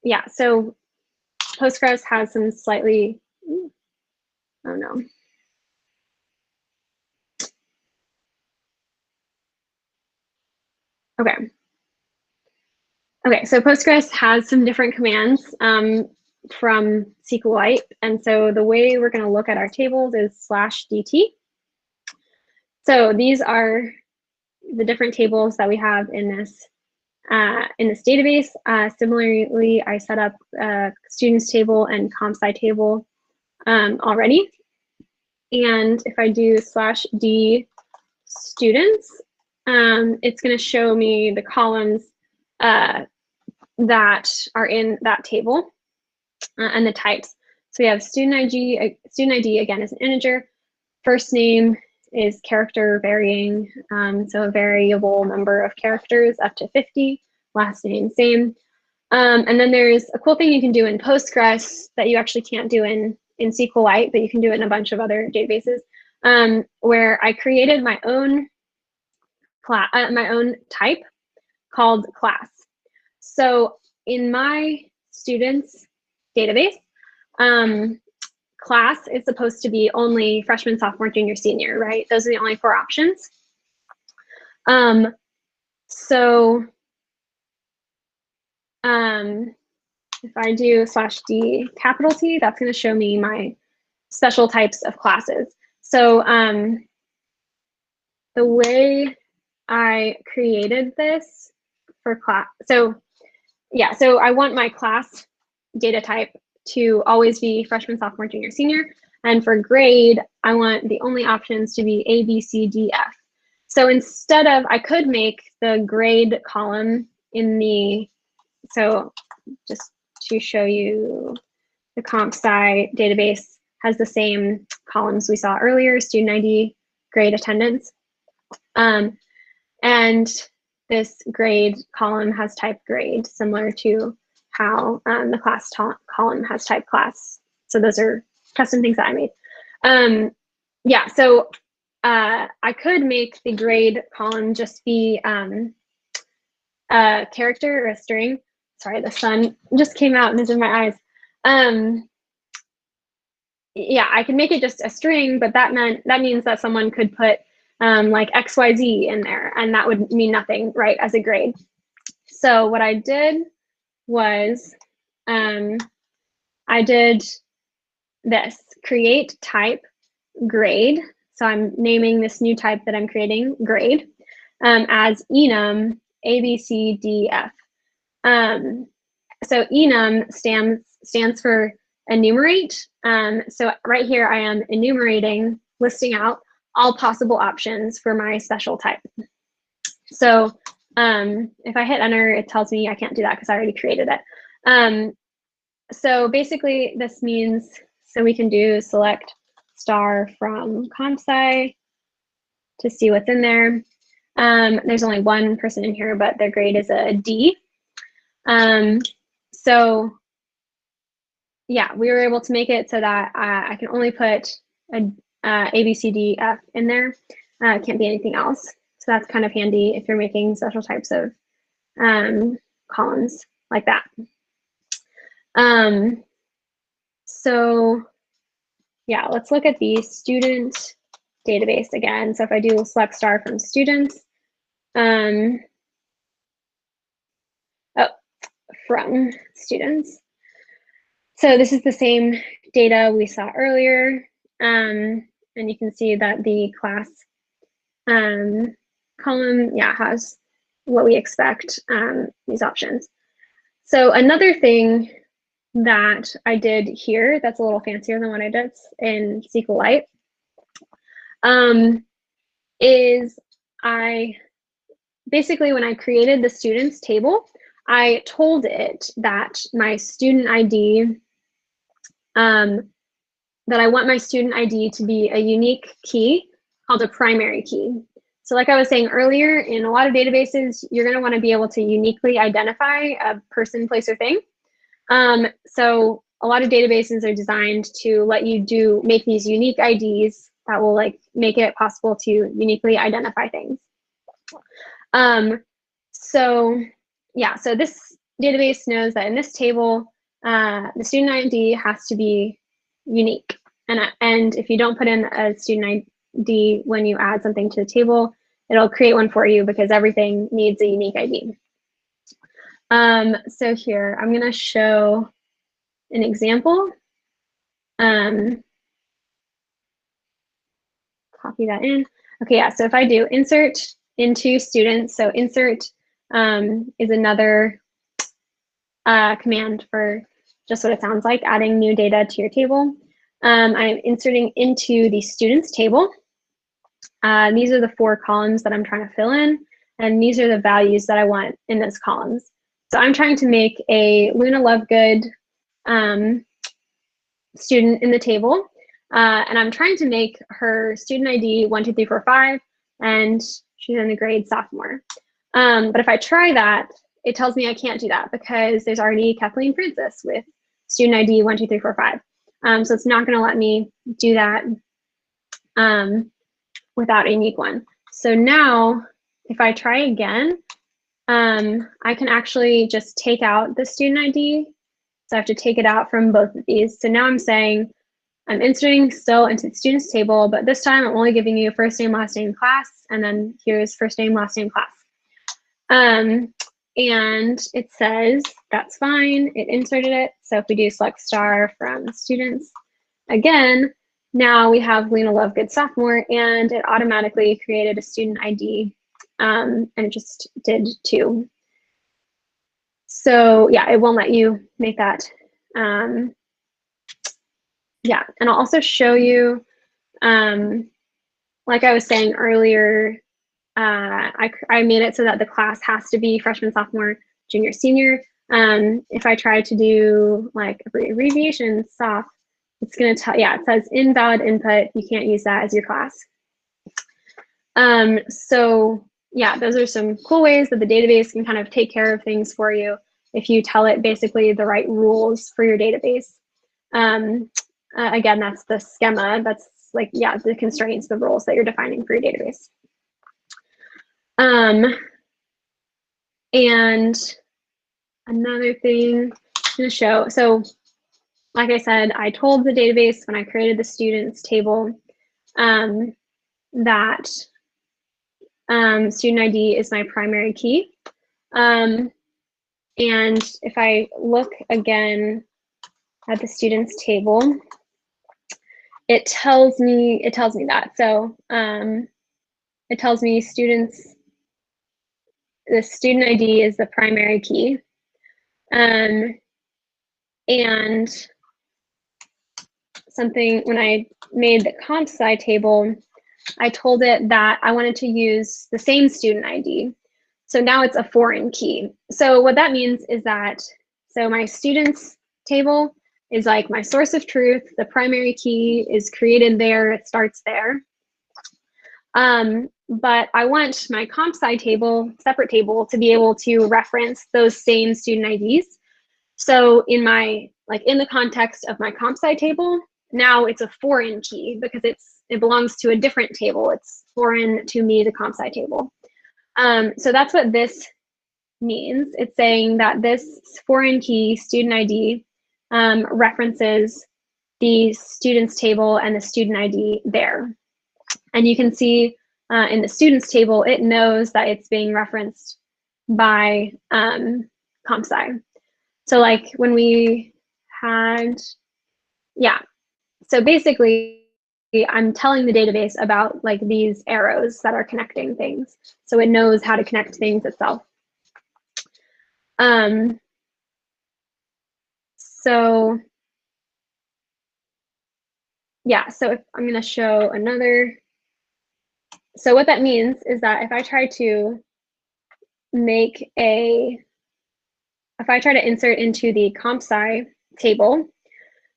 yeah, so Postgres has some slightly, oh no. Okay. Okay, so Postgres has some different commands from Sqlite. And so the way we're going to look at our tables is /dt. So these are the different tables that we have in this in this database. Similarly, I set up a students table and comp sci table already. And if I do /d students, it's going to show me the columns that are in that table and the types. So we have student ID again is an integer. First name is character varying, so a variable number of characters up to 50. Last name, same. And then there's a cool thing you can do in Postgres that you actually can't do in Sqlite, but you can do it in a bunch of other databases, where I created my own type called class. So in my students database, class is supposed to be only freshman, sophomore, junior, senior, right? Those are the only 4 options. If I do /d capital T, that's going to show me my special types of classes. So the way I created this for class, so I want my class data type to always be freshman, sophomore, junior, senior. And for grade, I want the only options to be A, B, C, D, F. So instead of, I could make the grade column in the, so just to show you, the comp sci database has the same columns we saw earlier, student ID, grade, attendance. And this grade column has type grade, similar to how the class column has type class. So those are custom things that I made. Yeah, so I could make the grade column just be a character or a string. Sorry, the sun just came out and is in my eyes. Yeah, I can make it just a string, but that means that someone could put like XYZ in there, and that would mean nothing, right, as a grade. So what I did was I did this, create type grade. So I'm naming this new type that I'm creating grade as enum ABCDF. So enum stands for enumerate. So right here I am enumerating, listing out all possible options for my special type. So if I hit enter, it tells me I can't do that because I already created it. So basically this means, so we can do select star from comp sci to see what's in there. There's only one person in here, but their grade is a D. So yeah, we were able to make it so that I can only put A, B, C, D, F in there. It can't be anything else. So that's kind of handy if you're making special types of columns like that. So yeah, let's look at the student database again. So if I do select star from students, from students. So this is the same data we saw earlier. And you can see that the class column, yeah, has what we expect, these options. So another thing that I did here that's a little fancier than what I did in Sqlite is basically when I created the students table, I told it that my student ID, that I want my student ID to be a unique key called a primary key. So like I was saying earlier, in a lot of databases, you're going to want to be able to uniquely identify a person, place, or thing. So a lot of databases are designed to let you make these unique IDs that will like make it possible to uniquely identify things. So yeah, so this database knows that in this table, the student ID has to be unique. And if you don't put in a student ID when you add something to the table, it'll create one for you because everything needs a unique ID. So here, I'm going to show an example. Copy that in. Okay, yeah, so if I do insert into students, so insert is another command for just what it sounds like, adding new data to your table. I'm inserting into the students table. These are the 4 columns that I'm trying to fill in, and these are the values that I want in those columns. So I'm trying to make a Luna Lovegood student in the table, and I'm trying to make her student ID 1, 2, 3, 4, 5, and she's in the grade sophomore. But if I try that, it tells me I can't do that because there's already Kathleen Francis with student ID 1, 2, 3, 4, 5. So it's not going to let me do that without a unique one. So now, if I try again, I can actually just take out the student ID. So I have to take it out from both of these. So now I'm saying I'm inserting still into the students table, but this time I'm only giving you first name, last name, class, and then here's first name, last name, class. And it says that's fine. It inserted it. So if we do select star from students, again, now we have Lena Lovegood sophomore, and it automatically created a student ID, and it just did 2. So yeah, it won't let you make that. Yeah, and I'll also show you, like I was saying earlier, I made it so that the class has to be freshman, sophomore, junior, senior. If I try to do like abbreviation soph, it's going to tell, yeah, it says invalid input. You can't use that as your class. So yeah, those are some cool ways that the database can kind of take care of things for you if you tell it basically the right rules for your database. Again, that's the schema. That's like, yeah, the constraints, the rules that you're defining for your database. And another thing I'm going to show. So like I said, I told the database when I created the students table that student ID is my primary key. And if I look again at the students table, it tells me that. So it tells me the student ID is the primary key. And something, when I made the comp sci table, I told it that I wanted to use the same student ID. So now it's a foreign key. So what that means is that, so my students table is like my source of truth. The primary key is created there, it starts there. But I want my comp sci table, separate table, to be able to reference those same student IDs. So in the context of my comp sci table, now it's a foreign key because it belongs to a different table. It's foreign to me, the comp sci table. So that's what this means. It's saying that this foreign key student ID references the students table and the student ID there. And you can see in the students table, it knows that it's being referenced by comp sci. So like when we had, yeah, so basically I'm telling the database about like these arrows that are connecting things. So it knows how to connect things itself. So yeah, so if I'm gonna show another, so what that means is that if I try to insert into the comp sci table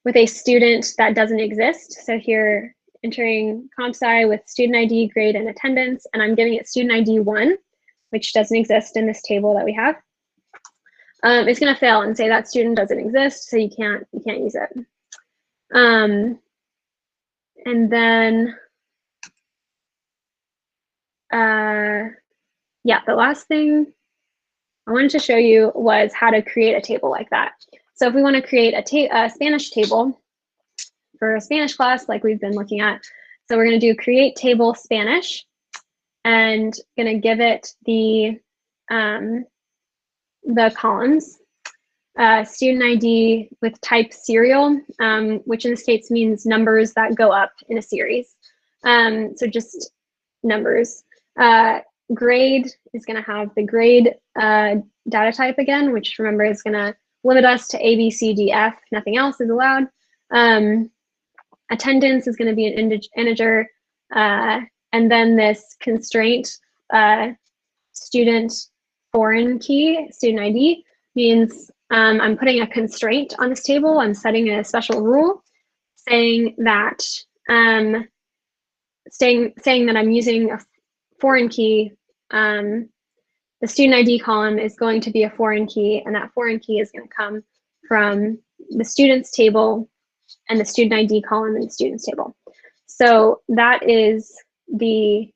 with a student that doesn't exist, so here entering comp sci with student ID, grade, and attendance, and I'm giving it student ID 1, which doesn't exist in this table that we have, it's going to fail and say that student doesn't exist, so you can't use it. And then, yeah, the last thing I wanted to show you was how to create a table like that. So if we want to create a Spanish table for a Spanish class, like we've been looking at, so we're going to do create table Spanish, and going to give it the columns, student ID with type serial, which in this case means numbers that go up in a series. So just numbers. grade is going to have the grade data type again, which remember is going to limit us to A, B, C, D, F. Nothing else is allowed. Attendance is going to be an integer. And then this constraint student foreign key, student ID, means I'm putting a constraint on this table. I'm setting a special rule saying that saying that I'm using a foreign key. The student ID column is going to be a foreign key, and that foreign key is going to come from the students table and the student ID column in the students table. So that is the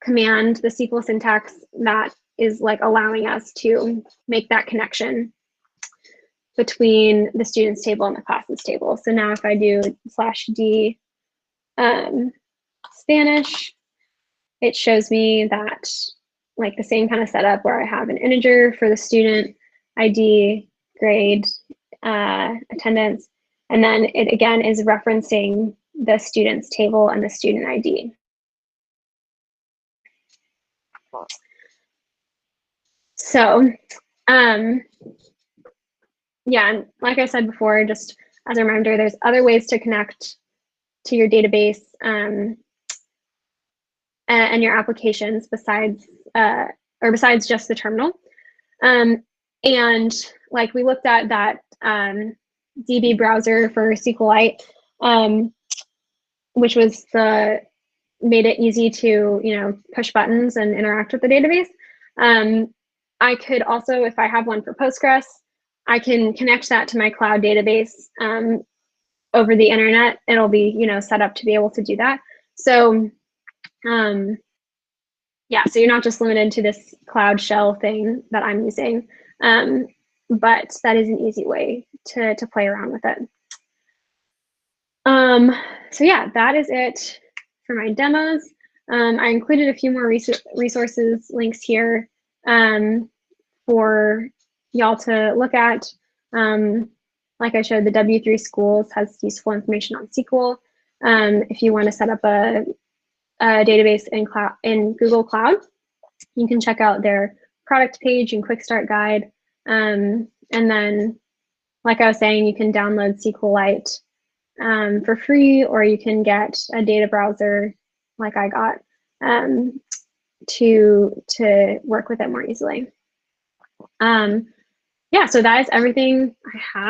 command, the SQL syntax that is like allowing us to make that connection between the students table and the classes table. So now if I do /d Spanish, it shows me that like the same kind of setup where I have an integer for the student ID, grade, attendance, and then it again is referencing the students table and the student ID. So yeah, and like I said before, just as a reminder, there's other ways to connect to your database and your applications besides just the terminal. And like we looked at that DB browser for Sqlite, which was made it easy to push buttons and interact with the database. I could also, if I have one for Postgres, I can connect that to my cloud database over the internet. It'll be set up to be able to do that. So yeah, so you're not just limited to this cloud shell thing that I'm using, but that is an easy way to play around with it. So yeah, that is it for my demos. I included a few more resources links here for y'all to look at. Like I showed, the W3 Schools has useful information on SQL. If you want to set up a database in Google Cloud, you can check out their product page and quick start guide. And then, like I was saying, you can download Sqlite for free, or you can get a data browser like I got to work with it more easily. Yeah, so that is everything I have.